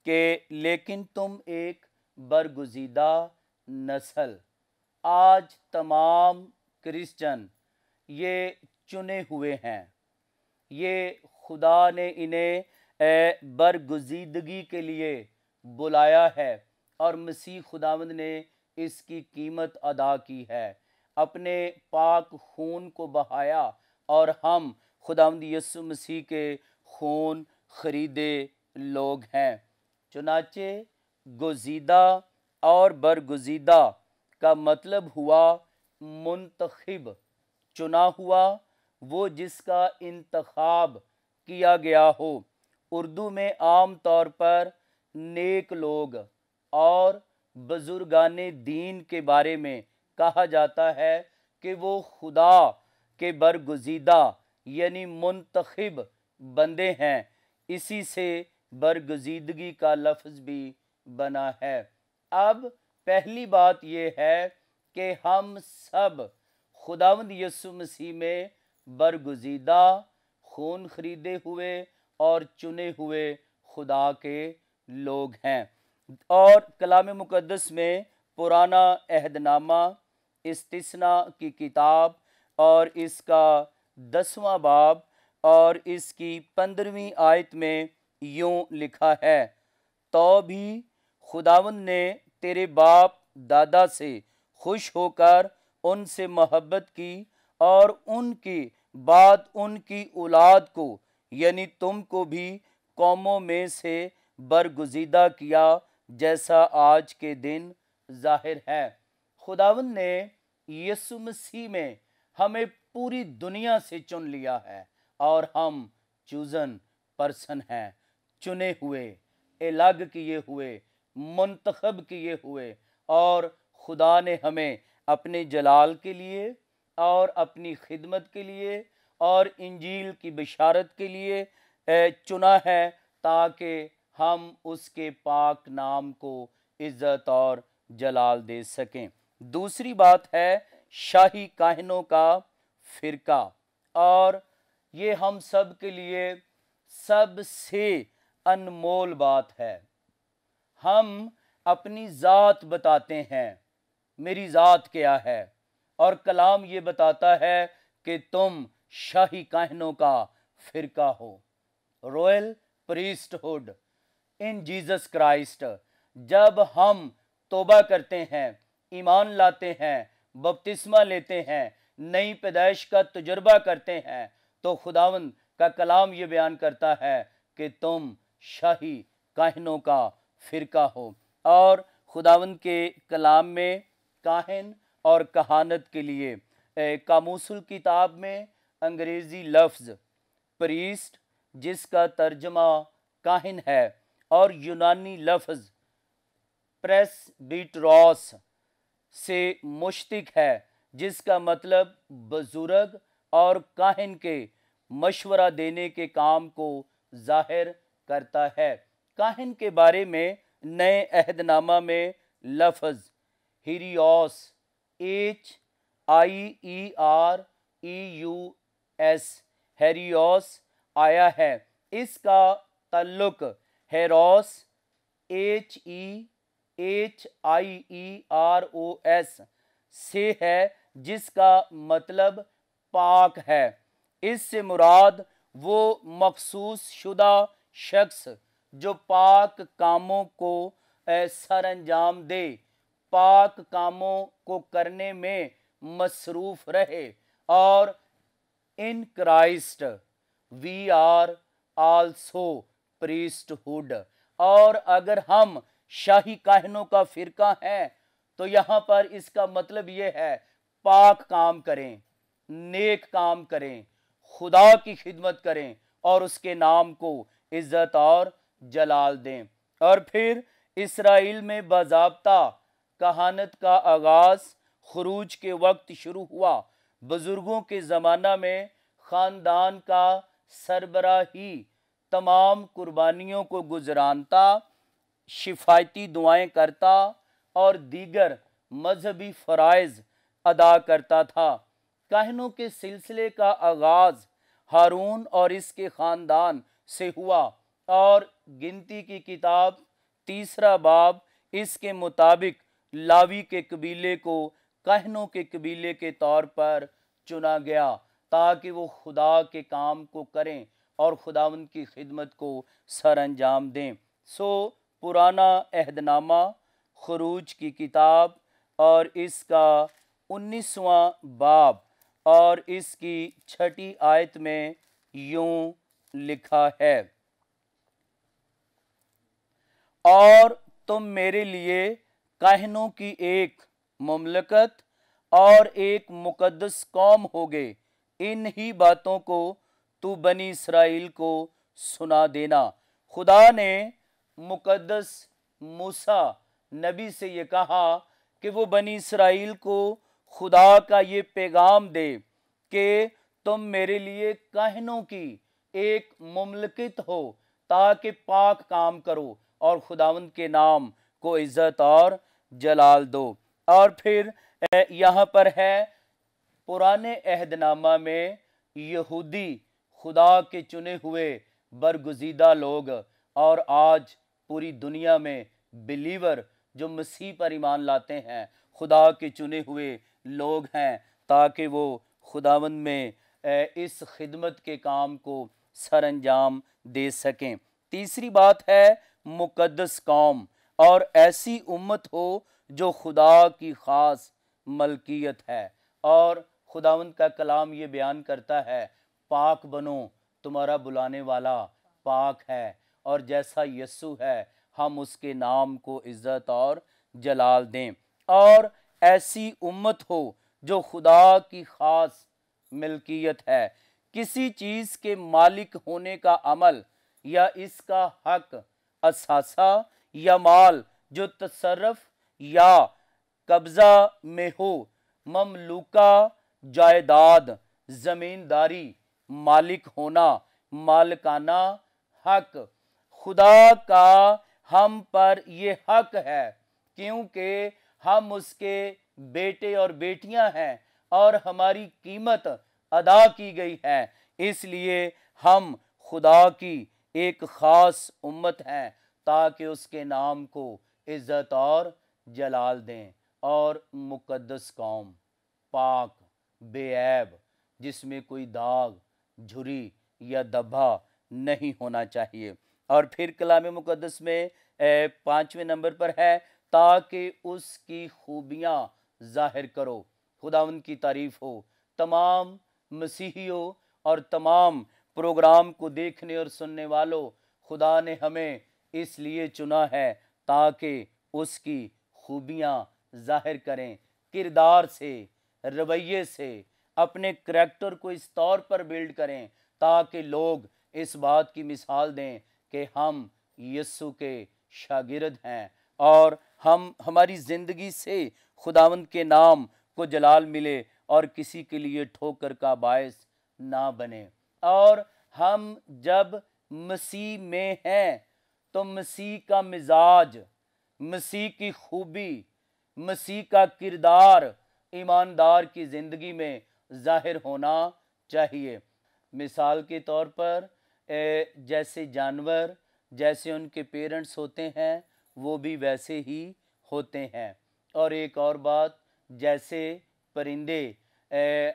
कि लेकिन तुम एक बरगुज़ीदा नस्ल। आज तमाम क्रिश्चियन ये चुने हुए हैं, ये खुदा ने इन्हें बरगुज़ीदगी के लिए बुलाया है और मसीह खुदावंद ने इसकी कीमत अदा की है, अपने पाक खून को बहाया और हम खुदावंद यीशु मसीह के खून ख़रीदे लोग हैं। चुनाचे गुज़ीदा और बरगुज़ीदा का मतलब हुआ मुंतखिब, चुना हुआ, वो जिसका इंतखाब किया गया हो। उर्दू में आम तौर पर नेक लोग और बुजुर्गाने दीन के बारे में कहा जाता है कि वो खुदा के बरगुज़ीदा यानी मुंतखिब बंदे हैं। इसी से बरगुज़ीदगी का लफ्ज़ भी बना है। अब पहली बात ये है कि हम सब खुदावंद यीशु मसीह में बरगुज़ीदा, खून खरीदे हुए और चुने हुए खुदा के लोग हैं। और कलाम मुक़द्दस में पुराना अहदनामा इस्तिस्ना की किताब और इसका 10वां बाब और इसकी 15वीं आयत में यूँ लिखा है, तो भी खुदावंद ने तेरे बाप दादा से खुश होकर उनसे मोहब्बत की और उनकी बाद उनकी औलाद को यानी तुमको भी कौमों में से बरगुजीदा किया, जैसा आज के दिन जाहिर है। खुदावंद ने यीशु मसीह में हमें पूरी दुनिया से चुन लिया है और हम चूजन पर्सन हैं, चुने हुए, अलग किए हुए, मुंतखब किए हुए, और खुदा ने हमें अपने जलाल के लिए और अपनी खिदमत के लिए और इंजील की बिशारत के लिए चुना है, ताकि हम उसके पाक नाम को इज्जत और जलाल दे सकें। दूसरी बात है शाही काहिनों का फिरका, और ये हम सब के लिए सबसे अनमोल बात है। हम अपनी ज़ात बताते हैं, मेरी ज़ात क्या है, और कलाम ये बताता है कि तुम शाही काहिनों का फिरका हो, रॉयल प्रीस्टहुड इन जीसस क्राइस्ट। जब हम तौबा करते हैं, ईमान लाते हैं, बपतिस्मा लेते हैं, नई पैदाइश का तजुर्बा करते हैं, तो खुदावंद का कलाम ये बयान करता है कि तुम शाही काहिनों का फिरका हो। और खुदावंद के कलाम में काहिन और कहानत के लिए कामूसुल किताब में अंग्रेज़ी लफ्ज़ प्रीस्ट, जिसका तर्जमा काहिन है, और यूनानी लफ्ज़ प्रेस्बिटरोस से मुश्तिक है, जिसका मतलब बुजुर्ग और काहिन के मशवरा देने के काम को जाहिर करता है। काहिन के बारे में नए अहदनामा में लफ्ज़ हिरियोस HIEREUS हेरियोस आया है। इसका ताल्लुक हेरोस HEHIEROS से है, जिसका मतलब पाक है। इससे मुराद वो मखसूस शुदा शख्स जो पाक कामों को सर अंजाम दे, पाक कामों को करने में मसरूफ रहे। और in Christ we are also priesthood. और अगर हम शाही काहिनों का फिरका हैं, तो यहाँ पर इसका मतलब ये है पाक काम करें, नेक काम करें, खुदा की खिदमत करें और उसके नाम को इज्जत और जलाल दें। और फिर इसराइल में बाज़ाब्ता कहानत का आगाज़ खुरूज के वक्त शुरू हुआ। बुजुर्गों के ज़माना में ख़ानदान का सरबराही तमाम कुर्बानियों को गुजरानता, शिफायती दुआएं करता और दीगर मजहबी फ़राइज़ अदा करता था। काहिनों के सिलसिले का आगाज़ हारून और इसके ख़ानदान से हुआ, और गिनती की किताब 3 बाब इसके मुताबिक लावी के कबीले को काहिनों के कबीले के तौर पर चुना गया, ताकि वो खुदा के काम को करें और खुदावंद की खिदमत को सर अंजाम दें। सो पुराना अहदनामा खुरूज की किताब और इसका 19वां बाब और इसकी 6ठी आयत में यूं लिखा है, और तुम मेरे लिए काहिनों की एक मुमलकत और एक मुकद्दस कौम होगे। इन ही बातों को तू बनी इसराइल को सुना देना। खुदा ने मुकद्दस मूसा नबी से ये कहा कि वो बनी इसराइल को खुदा का ये पैगाम दे कि तुम मेरे लिए काहिनों की एक मुमलकत हो, ताकि पाक काम करो और खुदावंद के नाम को इज्जत और जलाल दो। और फिर यहाँ पर है पुराने अहदनामा में यहूदी खुदा के चुने हुए बरगुजीदा लोग, और आज पूरी दुनिया में बिलीवर जो मसीह पर ईमान लाते हैं खुदा के चुने हुए लोग हैं, ताकि वो खुदावंद में इस खिदमत के काम को सर अंजाम दे सकें। तीसरी बात है मुकद्दस कौम, और ऐसी उम्मत हो जो खुदा की ख़ास मलकियत है और खुदावंद का कलाम ये बयान करता है, पाक बनो, तुम्हारा बुलाने वाला पाक है, और जैसा यीशु है हम उसके नाम को इज्जत और जलाल दें। और ऐसी उम्मत हो जो खुदा की खास मिल्कियत है। किसी चीज़ के मालिक होने का अमल या इसका हक, असासा या माल जो तसर्रफ या कब्जा में हो, ममलूका जायदाद, जमींदारी, मालिक होना, मालिकाना हक, खुदा का हम पर ये हक है क्योंकि हम उसके बेटे और बेटियां हैं और हमारी कीमत अदा की गई है। इसलिए हम खुदा की एक ख़ास उम्मत हैं ताकि उसके नाम को इज़्ज़त और जलाल दें। और मुक़द्दस कौम, पाक, बेऐब, जिसमें कोई दाग, झुर्री या धब्बा नहीं होना चाहिए। और फिर कलाम मुक़द्दस में 5वें नंबर पर है, ताकि उसकी खूबियाँ ज़ाहिर करो, खुदावंद की तारीफ़ हो। तमाम मसीहियों और तमाम प्रोग्राम को देखने और सुनने वालों, खुदा ने हमें इसलिए चुना है ताकि उसकी खूबियाँ ज़ाहिर करें, किरदार से, रवैये से, अपने करैक्टर को इस तौर पर बिल्ड करें ताकि लोग इस बात की मिसाल दें कि हम यीशु के शागिर्द हैं और हम हमारी ज़िंदगी से खुदावंद के नाम को जलाल मिले और किसी के लिए ठोकर का बायस ना बने। और हम जब मसीह में हैं तो मसीह का मिजाज, मसीह की खूबी, मसीह का किरदार ईमानदार की ज़िंदगी में ज़ाहिर होना चाहिए। मिसाल के तौर पर जैसे जानवर, जैसे उनके पेरेंट्स होते हैं वो भी वैसे ही होते हैं। और एक और बात, जैसे परिंदे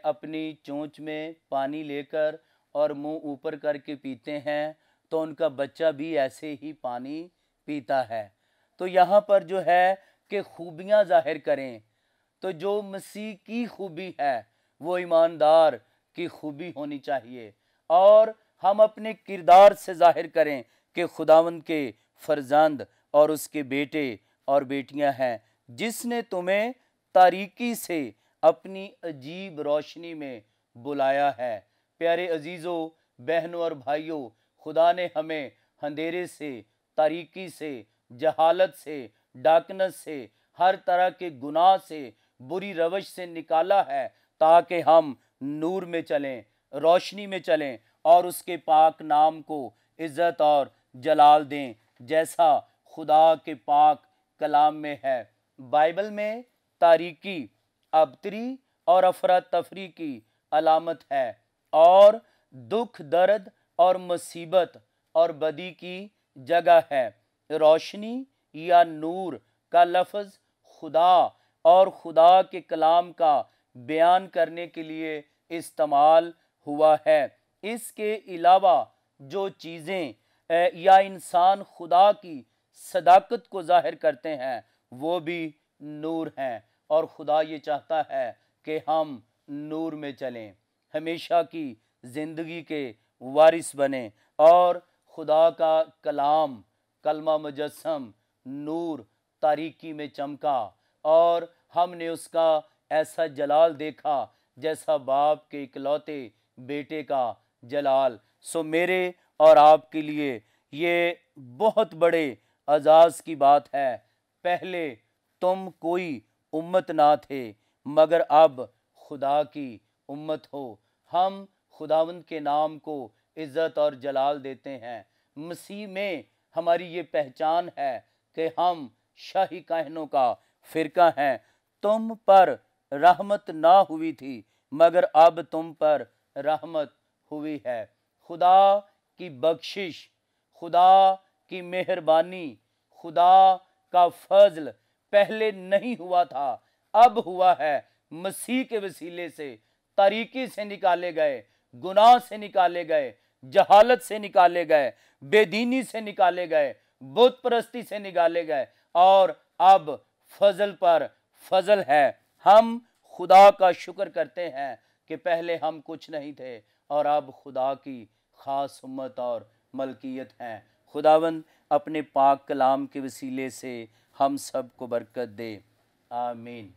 अपनी चोंच में पानी लेकर और मुंह ऊपर करके पीते हैं तो उनका बच्चा भी ऐसे ही पानी पीता है। तो यहाँ पर जो है कि खूबियाँ ज़ाहिर करें, तो जो मसीह की खूबी है वो ईमानदार की खूबी होनी चाहिए। और हम अपने किरदार से ज़ाहिर करें कि खुदावंद के फर्जंद और उसके बेटे और बेटियां हैं, जिसने तुम्हें तारीकी से अपनी अजीब रोशनी में बुलाया है। प्यारे अजीज़ों, बहनों और भाइयों, खुदा ने हमें अंधेरे से, तारीकी से, जहालत से, डार्कनेस से, हर तरह के गुनाह से, बुरी रवश से निकाला है ताकि हम नूर में चलें, रोशनी में चलें और उसके पाक नाम को इज़्ज़त और जलाल दें, जैसा खुदा के पाक कलाम में है। बाइबल में तारीकी, अबतरी और अफरा तफरी की अलामत है और दुख, दर्द और मुसीबत और बदी की जगह है। रोशनी या नूर का लफ्ज़ खुदा और खुदा के कलाम का बयान करने के लिए इस्तेमाल हुआ है। इसके अलावा जो चीज़ें या इंसान खुदा की सदाकत को ज़ाहिर करते हैं वो भी नूर हैं। और खुदा ये चाहता है कि हम नूर में चलें, हमेशा की ज़िंदगी के वारिस बने और खुदा का कलाम, कलमा मुजस्सम, नूर तारीकी में चमका और हमने उसका ऐसा जलाल देखा जैसा बाप के इकलौते बेटे का जलाल। सो मेरे और आपके लिए ये बहुत बड़े एजाज़ की बात है। पहले तुम कोई उम्मत ना थे मगर अब खुदा की उम्मत हो। हम खुदावंद के नाम को इज़्ज़त और जलाल देते हैं। मसीह में हमारी ये पहचान है कि हम शाही काहनों का फ़िरका हैं। तुम पर रहमत ना हुई थी मगर अब तुम पर रहमत हुई है। खुदा की बख्शिश, खुदा की मेहरबानी, खुदा का फजल पहले नहीं हुआ था, अब हुआ है। मसीह के वसीले से तारीकी से निकाले गए, गुनाह से निकाले गए, जहालत से निकाले गए, बेदीनी से निकाले गए, बुत परस्ती से निकाले गए और अब फजल पर फजल है। हम खुदा का शुक्र करते हैं कि पहले हम कुछ नहीं थे और अब खुदा की ख़ास उम्मत और मलकियत हैं। खुदावंद अपने पाक कलाम के वसीले से हम सब को बरकत दे। आमीन।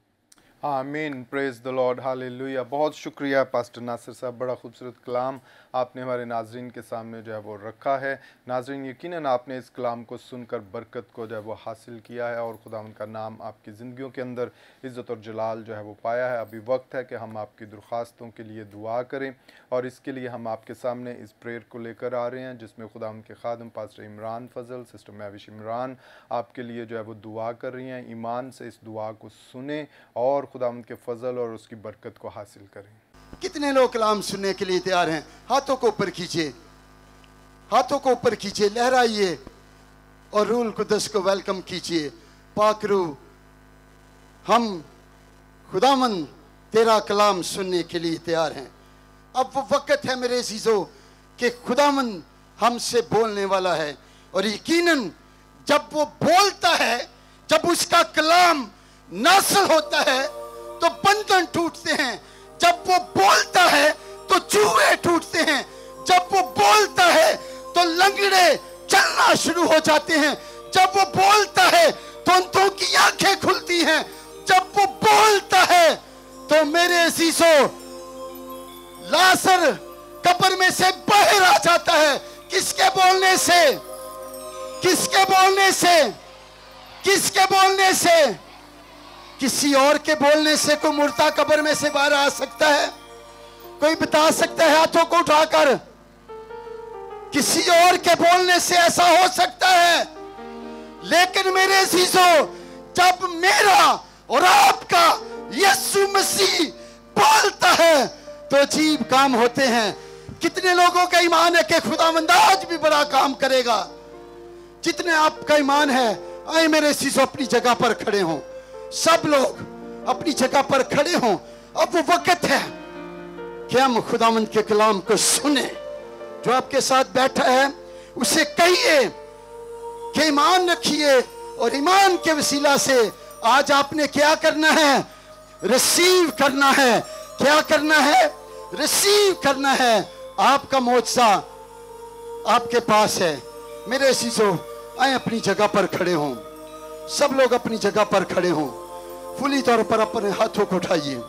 आमीन। Praise the Lord, hallelujah. बहुत शुक्रिया पास्टर नासिर साहब, बड़ा खूबसूरत कलाम आपने हमारे नाजरीन के सामने जो है वो रखा है। नाजरीन, यकीनन आपने इस कलाम को सुनकर बरकत को जो है वो हासिल किया है और खुदावंद का नाम आपकी ज़िंदगियों के अंदर इज़्ज़त और जलाल जो है वो पाया है। अभी वक्त है कि हम आपकी दरख्वास्तों के लिए दुआ करें और इसके लिए हम आपके सामने इस प्रेयर को लेकर आ रहे हैं, जिसमें खुदावंद के खादम पास्टर इमरान फजल, सिस्टर महविश इमरान आपके लिए जो है वो दुआ कर रही हैं। ईमान से इस दुआ को सुने और खुदावंद के फजल और उसकी बरकत को हासिल करें। कितने लोग कलाम सुनने के लिए तैयार हैं? हाथों को ऊपर कीजिए, हाथों को ऊपर कीजिए, लहराइए और रूल कुदस को वेलकम कीजिए। पाक रूह, हम खुदावन तेरा कलाम सुनने के लिए तैयार हैं। अब वो वक्त है मेरे अजीजों कि खुदावन हमसे बोलने वाला है और यकीनन जब वो बोलता है, जब उसका कलाम नासिल होता है तो बंधन टूटते हैं। जब वो बोलता है तो चूहे टूटते हैं। जब वो बोलता है तो लंगड़े चलना शुरू हो जाते हैं। जब वो बोलता है तो अंधों की आंखें खुलती हैं। जब वो बोलता है तो मेरे अजीजों लाजर कब्र में से बाहर आ जाता है। किसके बोलने से? किसके बोलने से? किसके बोलने से? किसी और के बोलने से कोई मुर्दा कब्र में से बाहर आ सकता है? कोई बता सकता है हाथों को उठाकर? किसी और के बोलने से ऐसा हो सकता है? लेकिन मेरे अजीजों, जब मेरा और आपका यीशु मसीह बोलता है तो अजीब काम होते हैं। कितने लोगों का ईमान है कि खुदावंद आज भी बड़ा काम करेगा? जितने आपका ईमान है, आए मेरे अजीजों अपनी जगह पर खड़े हों। सब लोग अपनी जगह पर खड़े हों। अब वो वक्त है कि हम खुदावंद के कलाम को सुने। जो आपके साथ बैठा है उसे कहिए कि ईमान रखिए और ईमान के वसीला से आज आपने क्या करना है? रिसीव करना है। क्या करना है? रिसीव करना है। आपका मोजज़ा आपके पास है। मेरे अजीजों, आए अपनी जगह पर खड़े हों। सब लोग अपनी जगह पर खड़े हों। फुली तौर पर अपने हाथों को उठाइए।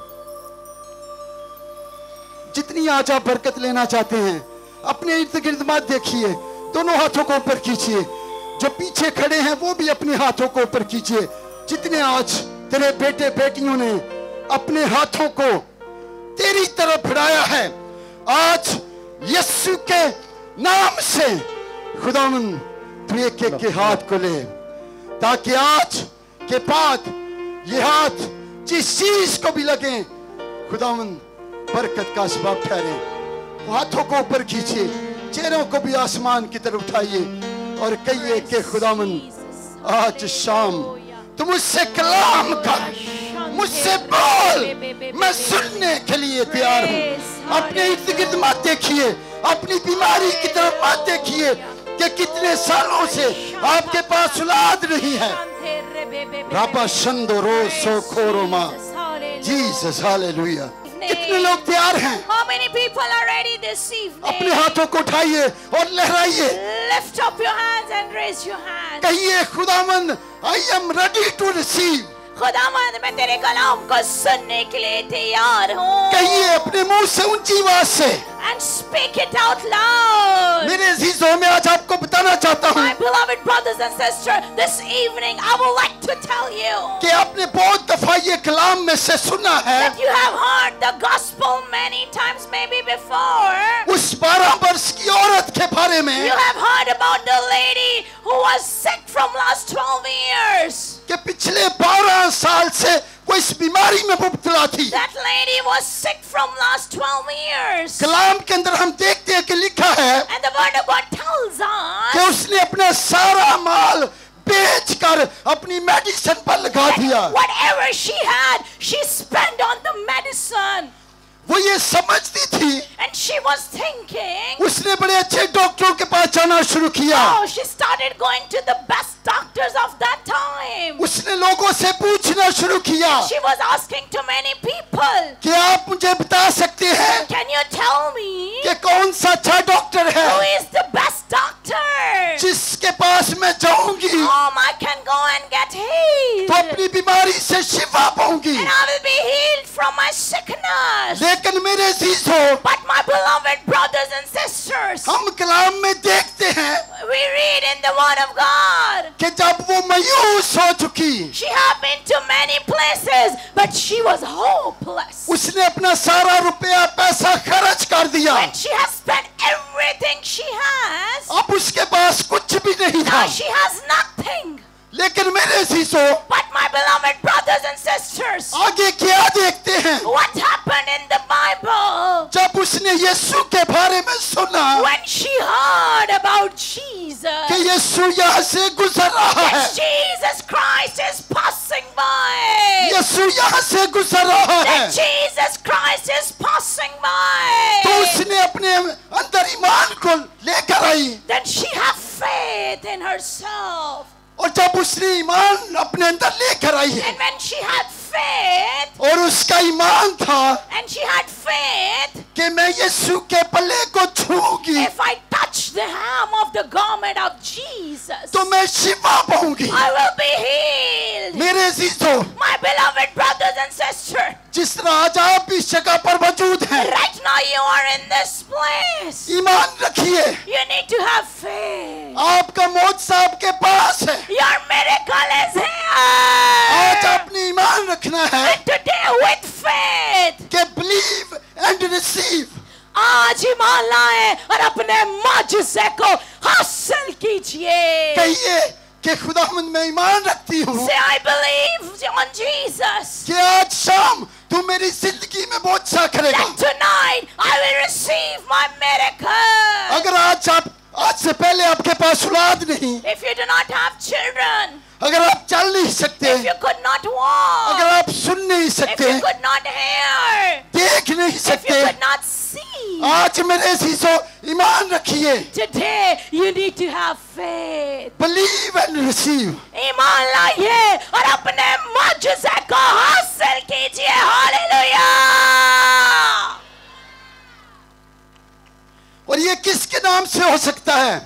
जितनी आज आप बरकत लेना चाहते हैं, अपने इर्द गिर्द मत देखिए, दोनों हाथों को ऊपर कीजिए। जो पीछे खड़े हैं वो भी अपने हाथों को ऊपर कीजिए। जितने आज तेरे बेटे बेटियों ने अपने हाथों को तेरी तरफ बढ़ाया है, आज यीशु के नाम से खुदावंद तू एक एक के हाथ को ले, ताकि आज के बाद ये हाथ जिस चीज को भी लगे खुदावंद बरकत का सबब ठहरे। हाथों को ऊपर खींचिए, चेहरों को भी आसमान की तरफ उठाइए और कहिए कि खुदावंद आज शाम तू मुझसे कलाम कर, मुझसे बोल, मैं सुनने के लिए तैयार हूँ। अपने इर्द गिर्द मत देखिए, अपनी बीमारी की तरफ मत देखिए कि कितने सालों से आपके पास औलाद नहीं है। राबा शंदो रोसो खोरोमा, जीसस हालेलुया। कितने लोग तैयार हैं? How many people are ready this evening? अपने हाथों को उठाइए और लहराइए। Lift up your hands and raise your hands. कहिए खुदावंद, I am ready to receive। खुदावंद, मैं तेरे कलाम को सुनने के लिए तैयार हूँ। कहिए अपने मुंह से ऊंची आवाज से। And speak it out loud. मेरे अजीजों, मैं आज आपको बताना चाहता हूँ My beloved brothers and sisters, this evening I would like to tell you कि आपने बहुत दफा ये कलाम में से सुना है। that you have heard the gospel many times maybe before. उस 12 वर्ष की औरत के बारे में You have heard about the lady who was sick from last 12 years. कि पिछले 12 साल से वो इस बीमारी में मुब्तला थी। That lady was sick from last 12 years. कलाम के अंदर हम देखते हैं कि लिखा है And the word of God tells कि us उसने अपना सारा माल बेचकर अपनी मेडिसिन पर लगा दिया। whatever she had, she spent on the medicine. वो ये समझती थी, And she was thinking, उसने बड़े अच्छे डॉक्टरों के पास जाना शुरू किया। oh, she started going to the best doctors of that time. उसने लोगों से पूछना पूछना शुरू किया She was asking to many people, कि आप मुझे बता सकते हैं can you tell me कि कौन सा अच्छा डॉक्टर है who is the best doctor जिसके पास मैं जाऊंगी whom I can go and get healed तो अपनी बीमारी से शिफा पाऊंगी। and I will be healed from my sickness? लेकिन मेरे अजीजों, But my beloved brothers and sisters, हम कलाम में देखते हैं we read in the word of God, कि जब वो मायूस हो चुकी, she had been to many places, but she was hopeless. उसने अपना सारा रुपया पैसा खर्च कर दिया, When she has spent everything she has, अब उसके पास कुछ भी नहीं था। now she has nothing. लेकिन मेरे अजीजों, But my beloved brothers and sisters, आगे क्या देखते हैं? what happened in the Bible जब उसने यीशु के बारे में सुना when she heard about Jesus? कि यीशु यहाँ से गुजर रहा है, That Jesus Christ is passing by. यीशु यहाँ से गुजर रहा है, That Jesus Christ is passing by. तो उसने अपने अंदर ईमान को लेकर आई। Then she had faith in herself. और जब उसने ईमान अपने अंदर लेकर आई है And when she had faith, और उसका ईमान था and she had faith, कि मैं यीशु के पल्ले को छूऊंगी if I touch the hem of the garment of Jesus, तो मैं शिफा पाऊंगी। I will be healed. मेरे अजीजों, My beloved brothers and sisters, जिस तरह आज आप इस जगह पर मौजूद हैं, right now you are in this place. ईमान रखिए, You need to have faith. आपका मौत आपके पास है। Your miracle is आज here. आपने ईमान रखना है And today with faith, कि बिलीव एंड रिसीव। आज ईमान लाए और अपने मुआजिज़े को हासिल कीजिए. कहिए कि खुदावंद मैं ईमान रखती हूँ Say, I believe on Jesus. कि आज शाम तू मेरी जिंदगी में बहुत सा करेगा। That tonight I will receive my miracle. अगर आज से पहले आपके पास औलाद नहीं, If you do not have children, अगर आप चल नहीं सकते, if you could not walk, अगर आप सुन नहीं if सकते, you could not hear, देख नहीं if you सकते, could not see, आज मेरे अजीजों ईमान रखिए, today you need to have faith. Believe and receive. ईमान लाइए और अपने मुआजिज़े को हासिल कीजिए. हालेलुया. और ये किसके नाम से हो सकता है?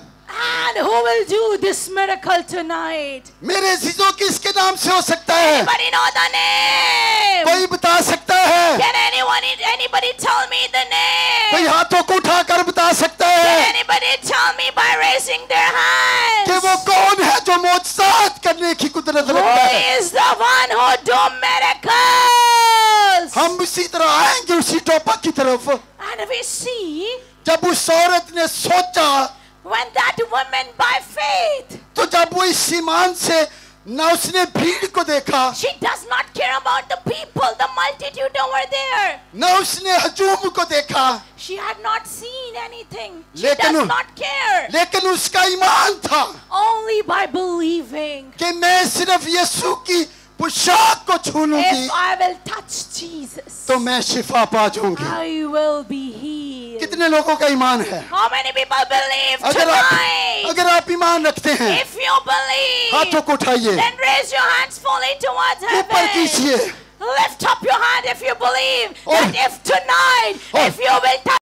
And who will do this miracle tonight? मेरे अजीजों, किसके नाम से हो सकता है? Anybody know the name? कोई बता सकता है? Can anybody tell me the कोई name? हाथों को उठाकर बता सकता Can है anybody tell me by raising their कि hands? वो कौन है जो मौजज़ात करने की कुदरत Who रखता है? is the one who do miracles? हम उसी तरह आएंगे उसी टॉपिक की तरफ। And we see जब उस औरत ने सोचा, when that woman by faith, तो जब वो इस ईमान से ना उसने भीड़ को देखा, she does not care about the people, the multitude over there. ना उसने हजूम को देखा, She had not seen anything. She लेकिन does not care. लेकिन उसका ईमान था Only by believing. कि मैं सिर्फ यीशु की पोशाक को छू लूंगी If I will touch Jesus, तो मैं शिफा पा जाऊंगी। I will be healed. कितने लोगों का ईमान है? How many people believe अगर tonight? आप ईमान रखते हैं, If you believe, हाथों को उठाइए, then raise your hands fully towards ऊपर heaven. कीजिए Lift up your hand if you believe और- that if tonight, और- if you will touch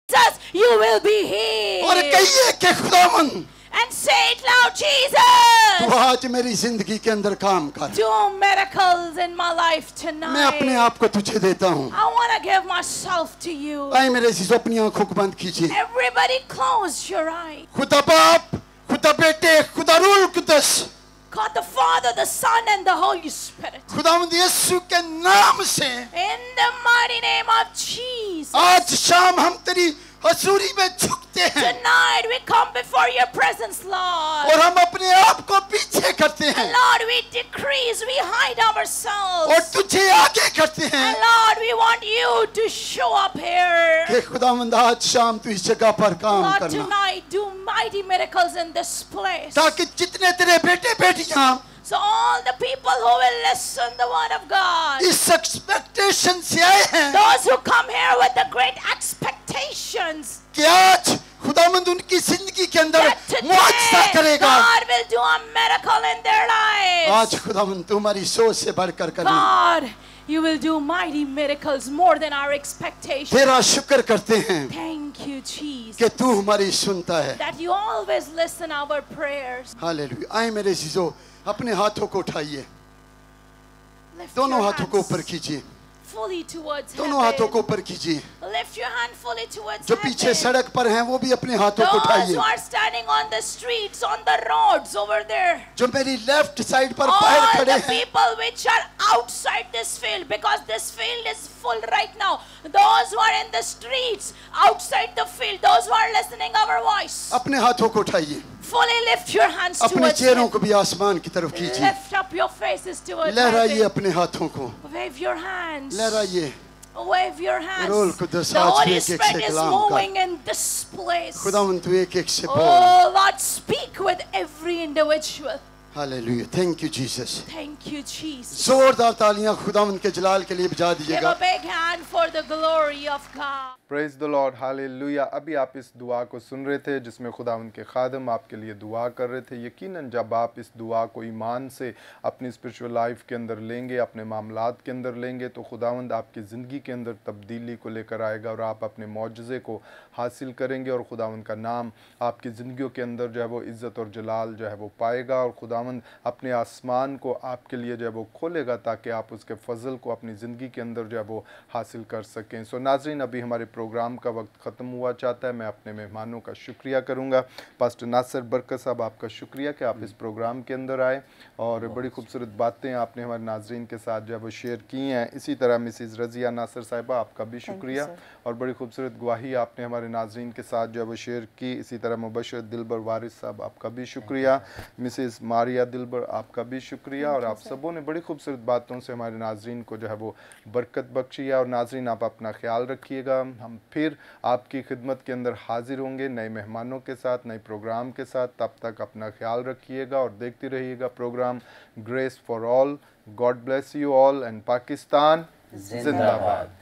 Jesus, you will be और healed. कहिए कि खुदावन, And say it loud, तू Jesus, आज मेरी जिंदगी के अंदर काम कर। do miracles in my life मैं अपने tonight. आप को तुझे देता हूँ। I want to give myself to you. आए मेरे अजीजों, अपनी आंखों को बंद कीजिए। Everybody close your eyes. खुदा बाप, खुदा बेटे, खुदा रूह कुदस, God the Father, the Son, and the Holy Spirit. खुदावंद यीशु के नाम से In the mighty name of Jesus. आज शाम हम तेरी हजूरी में झुकते हैं Tonight we come before your presence, Lord. और हम अपने आप को पीछे करते हैं Lord, we decrease, we hide ourselves. और तुझे आगे करते And हैं Lord, we want you to show up here. कि खुदावंद आज शाम तू इस जगह पर काम Lord, करना, tonight do mighty miracles in this place. ताकि जितने तेरे बेटे बेटियां So all the people who will listen the word of God, इस एक्सपेक्टेशन से आए हैं those who come here with the great expectations, कि आज खुदावंद उनकी जिंदगी के अंदर that मुआजिजा today करेगा। God will do a miracle in their lives. आज खुदावंद तुम्हारी सोच से बढ़कर करेगा। God, you will do mighty miracles more than our expectations. तेरा शुक्र करते हैं Thank you, Jesus, कि तू हमारी सुनता है। that you always listen our prayers. Hallelujah. आए मेरे जीजो, अपने हाथों को उठाइए, Lift दोनों your हाथों को hands ऊपर कीजिए, fully towards दोनों हाथों को heaven. ऊपर कीजिए। Lift your hand fully towards जो पीछे heaven. सड़क पर हैं वो भी अपने हाथों को Those उठाइए। who are standing on the streets, on the roads over there. जो मेरी लेफ्ट साइड पर बाहर All खड़े the हैं, people which are outside this field, because this field is full right now. Those who are in the streets, outside the field, those who are listening our voice, अपने हाथों को उठाइए, fully lift your hands अपने towards चेहरों heaven. को भी आसमान की तरफ कीजिए। Lift up your faces towards लहराइए heaven. अपने हाथों को, Wave your hands. लहराइए। Wave your hands. रोल कुदस The आज Holy एक एक से Spirit is कलाम कर। moving in this place. खुदावंद तू एक एक से बोल। Oh Lord, speak with every individual. Hallelujah. Thank you Jesus. Thank you, Jesus. जोरदार तालियां खुदावंद के जलाल के लिए बजा Give दीजिएगा। a big hand for the glory of God. Praise the Lord, hallelujah. अभी आप इस दुआ को सुन रहे थे जिसमें खुदावंद के खादम आपके लिए दुआ कर रहे थे। यकीनन जब आप इस दुआ को ईमान से अपनी स्पिरिचुअल लाइफ के अंदर लेंगे, अपने मामलात के अंदर लेंगे, तो खुदावंद आपकी ज़िंदगी के अंदर तब्दीली को लेकर आएगा और आप अपने मौजज़े को हासिल करेंगे और खुदावंद का नाम आपकी ज़िंदगियों के अंदर जो है वो इज़्ज़त और जलाल जो है वो पाएगा और खुदावंद अपने आसमान को आपके लिए जो है वो खोलेगा ताकि आप उसके फजल को अपनी ज़िंदगी के अंदर जो है वो हासिल कर सकें। सो नाज़रीन, अभी हमारे प्रोग्राम का वक्त ख़त्म हुआ चाहता है। मैं अपने मेहमानों का शुक्रिया करूँगा। पास्टर नासिर बरकत साहब, आपका शुक्रिया कि आप इस प्रोग्राम के अंदर आए और बड़ी खूबसूरत बातें आपने हमारे नाज़रीन के साथ जो है वो शेयर की हैं। इसी तरह मिसिज़ रज़िया नासिर साहिबा, आपका भी शुक्रिया और बड़ी खूबसूरत गवाही आपने हमारे नाज़रीन के साथ जो है वो शेयर की। इसी तरह मुबशर दिलबर वारिस साहब, आपका भी शुक्रिया। मिसिज़ मारिया दिलबर, आपका भी शुक्रिया। और आप सबों ने बड़ी खूबसूरत बातों से हमारे नाज़रीन को जो है वो बरकत बख्शी है। और नाज़रीन, आप अपना ख्याल रखिएगा। हम फिर आपकी खिदमत के अंदर हाजिर होंगे नए मेहमानों के साथ, नए प्रोग्राम के साथ। तब तक अपना ख्याल रखिएगा और देखते रहिएगा program Grace for All. God bless you all and Pakistan जिंदाबाद।